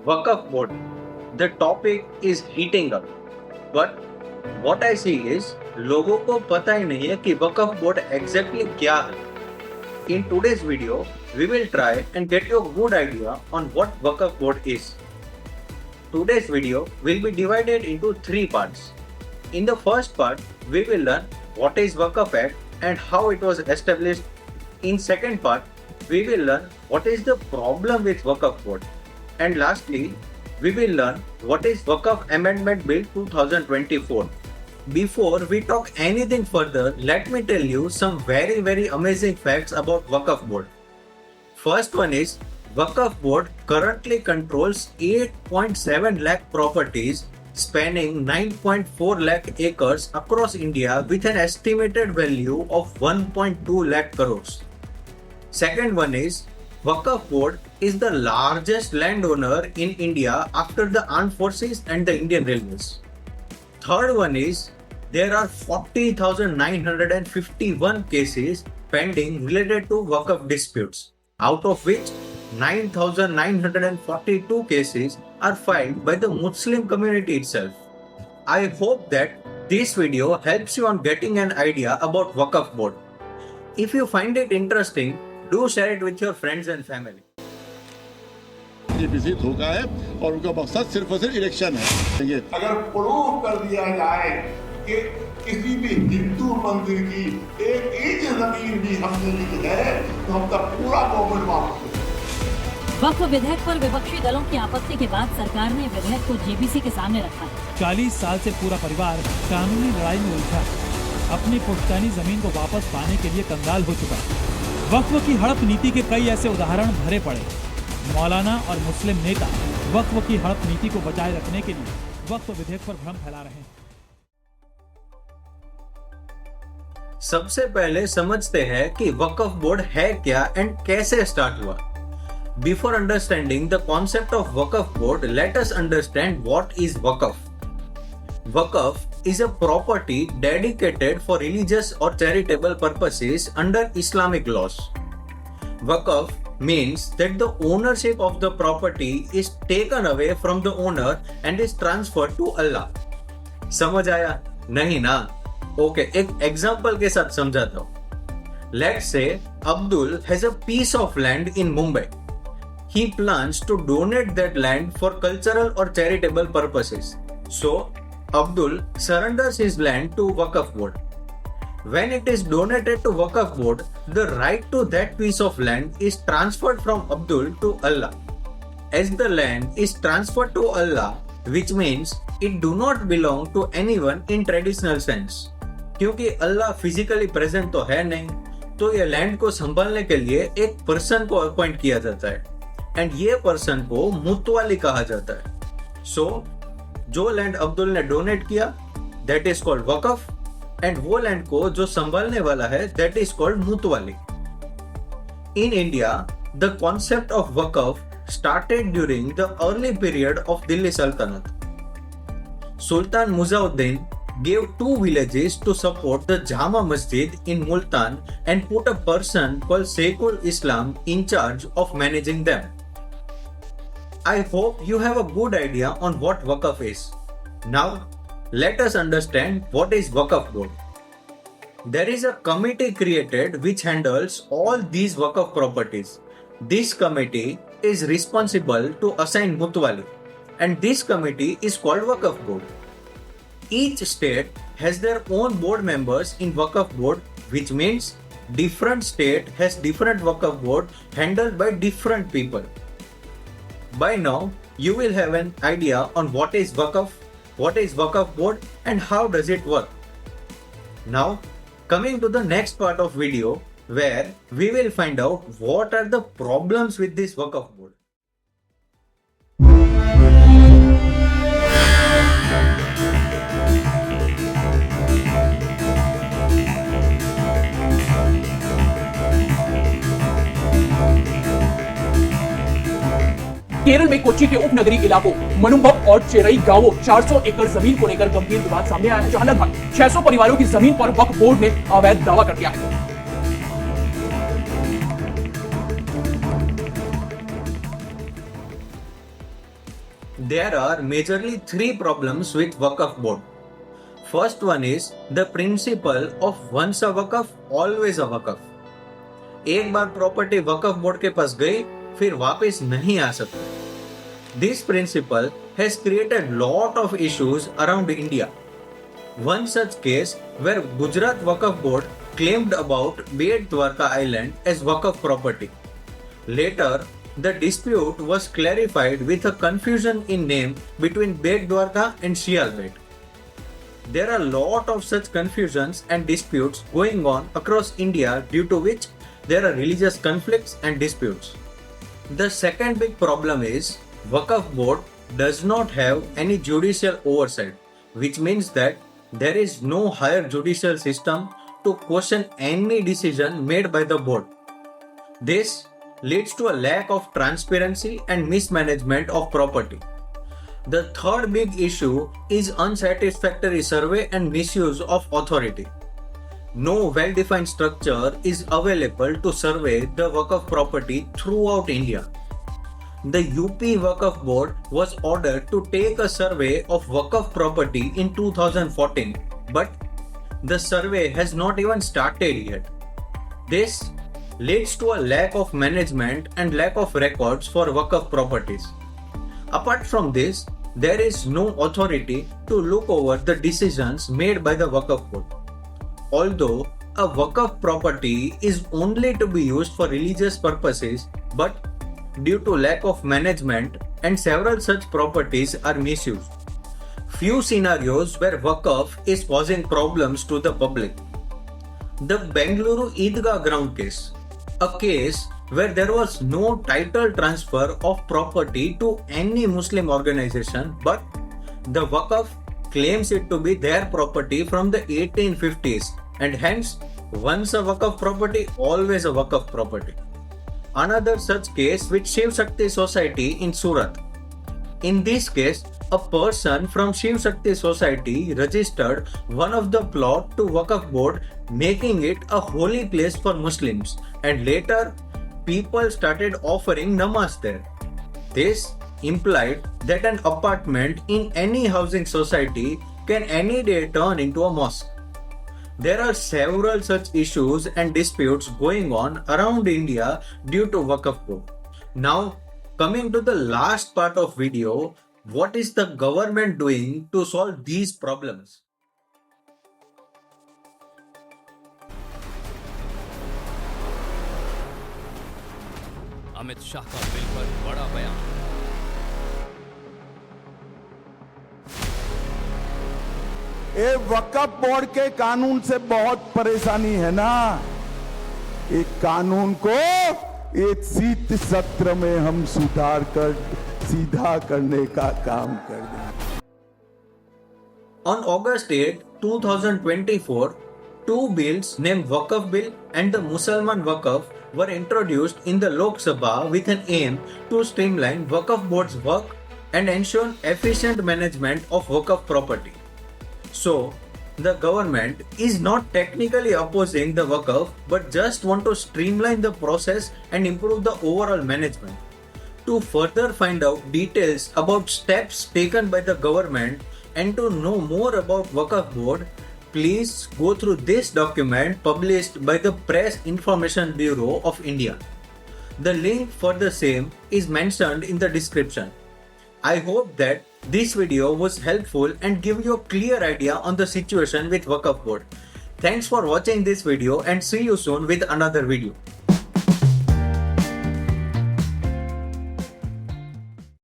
Waqf board. The topic is heating up. But what I see is लोगों को पता ही नहीं है कि वक़फ़ बोर्ड exactly क्या है. In today's video, we will try and get you a good idea on what Waqf board is. Today's video will be divided into three parts. In the first part, we will learn what is Waqf Act and how it was established. In second part, we will learn what is the problem with Waqf board. And lastly, we will learn what is Waqf Amendment Bill 2024. Before we talk anything further, let me tell you some very amazing facts about Waqf board. First one is Waqf board currently controls 8.7 lakh properties spanning 9.4 lakh acres across India with an estimated value of 1.2 lakh crores. Second one is Waqf board is the largest landowner in India after the armed forces and the Indian Railways. Third one is there are 40,951 cases pending related to Waqf disputes, out of which 9,942 cases are filed by the Muslim community itself. I hope that this video helps you on getting an idea about Waqf board. If you find it interesting, do share it with your friends and family. BJP धोखा है और उनका मकसद सिर्फ और सिर्फ election है। अगर प्रूव कर दिया जाए कि किसी भी हिंदू मंदिर की एक इंच जमीन भी हमने ली है तो हम तब पूरा गवर्नमेंट वापस लेंगे। वक्फ विधेयक पर विपक्षी दलों की आपत्ति के बाद सरकार ने विधेयक को जेबीसी के सामने रखा है। 40 साल से पूरा परिवार कानूनी लड़ाई में उलझा है। अपनी पुश्तैनी जमीन को वापस पाने के लिए कंगाल हो चुका है। वक्फ की हड़प नीति के कई ऐसे उदाहरण भरे पड़े। मौलाना और मुस्लिम नेता वक्फ की हड़प नीति को बचाए रखने के लिए वक्फ विधेयक पर भ्रम फैला रहे हैं। सबसे पहले समझते हैं कि वक़फ़ बोर्ड है क्या एंड कैसे स्टार्ट हुआ. Before understanding the concept of Waqf board, let us understand what is Waqf. Waqf is a property dedicated for religious or charitable purposes under Islamic laws. Waqf means that the ownership of the property is taken away from the owner and is transferred to Allah. समझ आया? नहीं ना? Okay, एक example के साथ समझाता हूँ. Let's say Abdul has a piece of land in Mumbai. He plans to donate that land for cultural or charitable purposes. So, Abdul surrenders his land to Waqf board. When it is donated to Waqf board, the right to that piece of land is transferred from Abdul to Allah. As the land is transferred to Allah, which means it do not belong to anyone in traditional sense. क्योंकि अल्लाह physically present तो है नहीं, तो ये land को संभालने के लिए एक पर्सन को अपॉइंट किया जाता है एंड ये पर्सन को मुतवाली कहा जाता है. सो जो लैंड अब्दुल ने डोनेट किया that is called waqf and वो लैंड को जो संभालने वाला है that is called mutawalli. In India the concept of waqf started during the early period of Delhi Sultanate. Sultan मुजाउद्दीन gave 2 villages to support the Jama Masjid in Multan and put a person called Sheikhul Islam in charge of managing them. I hope you have a good idea on what Waqf is. Now, let us understand what is Waqf board. There is a committee created which handles all these Waqf properties. This committee is responsible to assign mutwali, and this committee is called Waqf board. Each state has their own board members in Waqf board, which means different state has different Waqf board handled by different people. By now, you will have an idea on what is Waqf, what is Waqf board and how does it work. Now, coming to the next part of video where we will find out what are the problems with this Waqf board. Kerala में कोच्चि के उपनगरीय इलाकों मनुम्बम और चेरई गांवों 400 एकड़ जमीन को लेकर गंभीर विवाद सामने आया है, जहां लगभग 600 परिवारों की जमीन पर वक्फ बोर्ड ने अवैध दावा कर दिया है। There are majorly three problems with Waqf board. First one is the principle of once a Waqf, always a Waqf. एक बार प्रॉपर्टी वकफ बोर्ड के पास गई फिर वापस नहीं आ सकती. This principle has created lot of issues around India. One such case where Gujarat Waqf Board claimed about Bet Dwarka Island as Waqf property. Later, the dispute was clarified with a confusion in name between Bet Dwarka and Shial Bet. There are a lot of such confusions and disputes going on across India, due to which there are religious conflicts and disputes. The second big problem is Waqf Board does not have any judicial oversight, which means that there is no higher judicial system to question any decision made by the board. This leads to a lack of transparency and mismanagement of property. The third big issue is unsatisfactory survey and misuse of authority. No well-defined structure is available to survey the Waqf property throughout India. The UP Waqf Board was ordered to take a survey of Waqf property in 2014, but the survey has not even started yet. This leads to a lack of management and lack of records for Waqf properties. Apart from this, there is no authority to look over the decisions made by the Waqf Board. Although a Waqf property is only to be used for religious purposes, but due to lack of management and several such properties are misused. Few scenarios where Waqf is causing problems to the public. The Bengaluru Eidgah ground case, a case where there was no title transfer of property to any Muslim organization, but the Waqf claims it to be their property from the 1850s, and hence once a Waqf property, always a Waqf property. Another such case with Shiv Shakti Society in Surat. In this case, a person from Shiv Shakti Society registered one of the plot to Waqf Board, making it a holy place for Muslims, and later people started offering namaz there. This implied that an apartment in any housing society can any day turn into a mosque. There are several such issues and disputes going on around India due to Waqf Board. Now, coming to the last part of video, what is the government doing to solve these problems? Amit Shah का bill पर बड़ा बयान. ये वक्फ board के कानून से बहुत परेशानी है ना. एक कानून को एक शीत सत्र में हम सुधार कर सीधा करने का काम कर दें. On August 8, 2024, two bills named Waqf Bill and the Musalman Waqf were introduced in the Lok Sabha with an aim to streamline Waqf Board's work and ensure efficient management of Waqf property. So, the government is not technically opposing the Waqf but just want to streamline the process and improve the overall management. To further find out details about steps taken by the government and to know more about Waqf Board, please go through this document published by the Press Information Bureau of India. The link for the same is mentioned in the description. I hope that this video was helpful and give you a clear idea on the situation with Waqf Board. Thanks for watching this video and see you soon with another video.